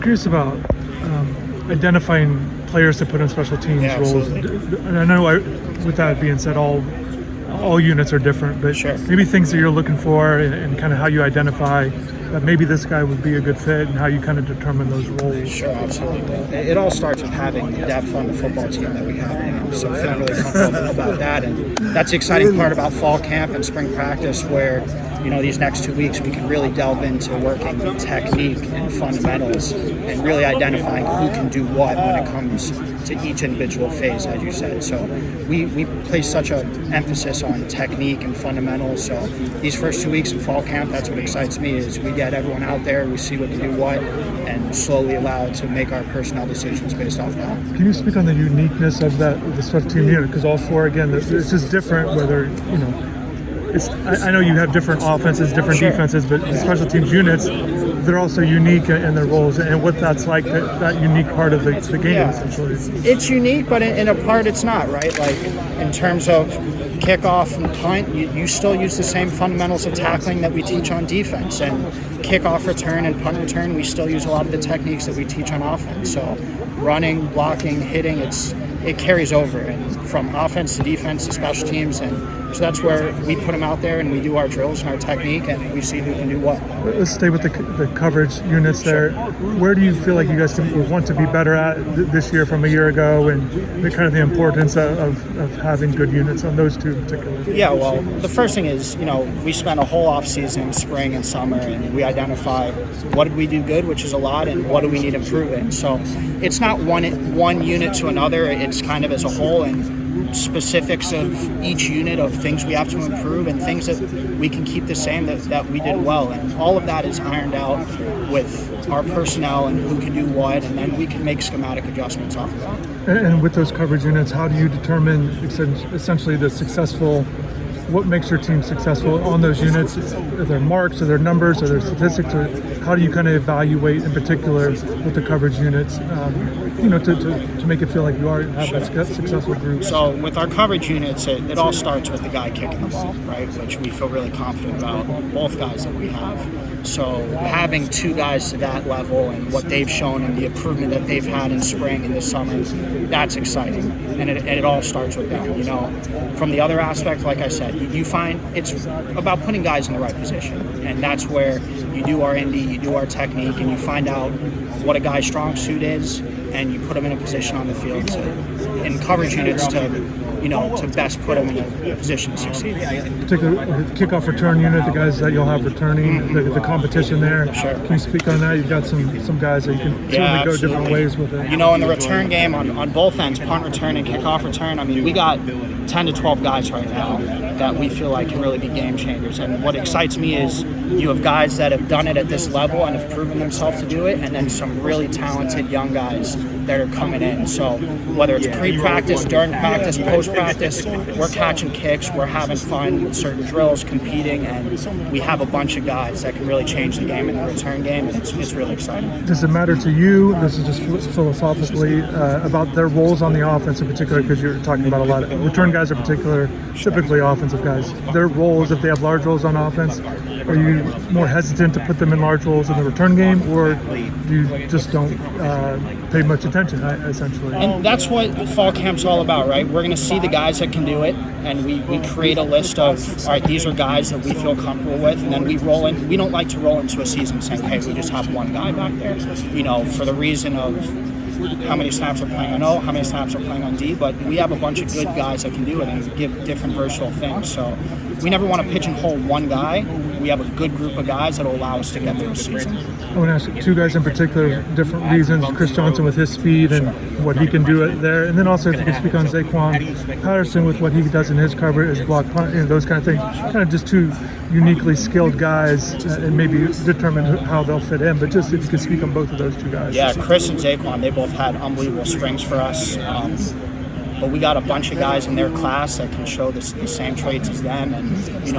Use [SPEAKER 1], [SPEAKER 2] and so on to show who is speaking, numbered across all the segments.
[SPEAKER 1] curious about identifying players to put in special teams roles. And I know, with that being said, all units are different, but maybe things that you're looking for and kind of how you identify that maybe this guy would be a good fit and how you kind of determine those roles.
[SPEAKER 2] Sure, absolutely. It all starts with having depth on the football team that we have now. So I'm feeling really comfortable about that. And that's the exciting part about fall camp and spring practice, where these next 2 weeks we can really delve into working technique and fundamentals and really identifying who can do what when it comes to each individual phase, as you said. So we place such an emphasis on technique and fundamentals. So these first 2 weeks of fall camp, that's what excites me, is we get everyone out there, we see what can do what, and slowly allow to make our personnel decisions based off that.
[SPEAKER 1] Can you speak on the uniqueness of the special team unit? Because all four, again, it's just different, whether, I know you have different offenses, different defenses, but the special teams units, they're also unique in their roles, and what that's like, that unique part of the game, essentially.
[SPEAKER 2] It's unique, but in a part it's not, right? Like, in terms of kickoff and punt, you still use the same fundamentals of tackling that we teach on defense, and kickoff return and punt return, we still use a lot of the techniques that we teach on offense. So running, blocking, hitting, it carries over, and from offense to defense to special teams, and so that's where we put them out there and we do our drills and our technique, and we see who can do what.
[SPEAKER 1] Let's stay with the coverage units there. Where do you feel like you guys want to be better at this year from a year ago, and kind of the importance of having good units on those two in particular?
[SPEAKER 2] Yeah, well, the first thing is, we spent a whole off season, spring and summer, and we identify what did we do good, which is a lot, and what do we need improvement. So it's not one unit to another, it's kind of as a whole, and specifics of each unit of things we have to improve and things that we can keep the same that we did well, and all of that is ironed out with our personnel and who can do what, and then we can make schematic adjustments off of that.
[SPEAKER 1] And with those coverage units, how do you determine essentially what makes your team successful on those units? Are there marks, are there numbers, are there statistics, or how do you kind of evaluate in particular with the coverage units, to make it feel like you have a successful group?
[SPEAKER 2] So with our coverage units, it all starts with the guy kicking the ball, right, which we feel really confident about, both guys that we have. So having two guys to that level and what they've shown and the improvement that they've had in spring and the summer, that's exciting. And it all starts with them. From the other aspect, like I said, you find it's about putting guys in the right position, and that's where you do our indie, you do our technique, and you find out what a guy's strong suit is, and you put him in a position on the field in coverage units to best put him in a position to succeed.
[SPEAKER 1] Particularly kickoff return unit, the guys that you'll have returning, the competition there.
[SPEAKER 2] Sure.
[SPEAKER 1] Can you speak on that? You've got some guys that you can certainly go different ways with it.
[SPEAKER 2] In the return game on both ends, punt return and kickoff return, we got 10 to 12 guys right now that we feel like can really be game changers. And what excites me is you have guys that have done it at this level and have proven themselves to do it, and then some really talented young guys that are coming in. So whether it's pre-practice, during practice, post-practice, we're catching kicks, we're having fun with certain drills, competing, and we have a bunch of guys that can really change the game in the return game, and it's really exciting.
[SPEAKER 1] Does it matter to you, this is just philosophically, about their roles on the offense in particular, because you're talking about a lot of return guys in particular, typically offensive guys, their roles, if they have large roles on offense, are you more hesitant to put them in large roles in the return game, or do you just don't pay much attention, essentially?
[SPEAKER 2] And that's what fall camp's all about, right? We're going to see the guys that can do it, and we create a list of, all right, these are guys that we feel comfortable with, and then we roll in. We don't like to roll into a season saying, hey, we just have one guy back there, for the reason of how many snaps are playing on O, how many snaps are playing on D, but we have a bunch of good guys that can do it and give different versatile things. So we never want to pigeonhole one guy. We have a good group of guys that will allow us to get through the season.
[SPEAKER 1] I want to ask you two guys in particular, different reasons. Chris Johnson with his speed and what he can do it there. And then also if you could speak on Zaquan Patterson with what he does in his cover, his block punt, those kind of things. Kind of just two uniquely skilled guys, and maybe determine how they'll fit in. But just if you could speak on both of those two guys.
[SPEAKER 2] Yeah, Chris and Zaquan, they both had unbelievable springs for us. But we got a bunch of guys in their class that can show the same traits as them, and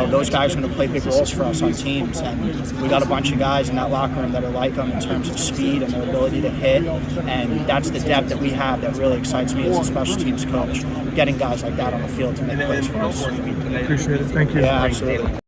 [SPEAKER 2] those guys are going to play big roles for us on teams. And we got a bunch of guys in that locker room that are like them in terms of speed and their ability to hit, and that's the depth that we have that really excites me as a special teams coach, getting guys like that on the field to make plays for us.
[SPEAKER 1] Appreciate it. Thank you.
[SPEAKER 2] Yeah, absolutely.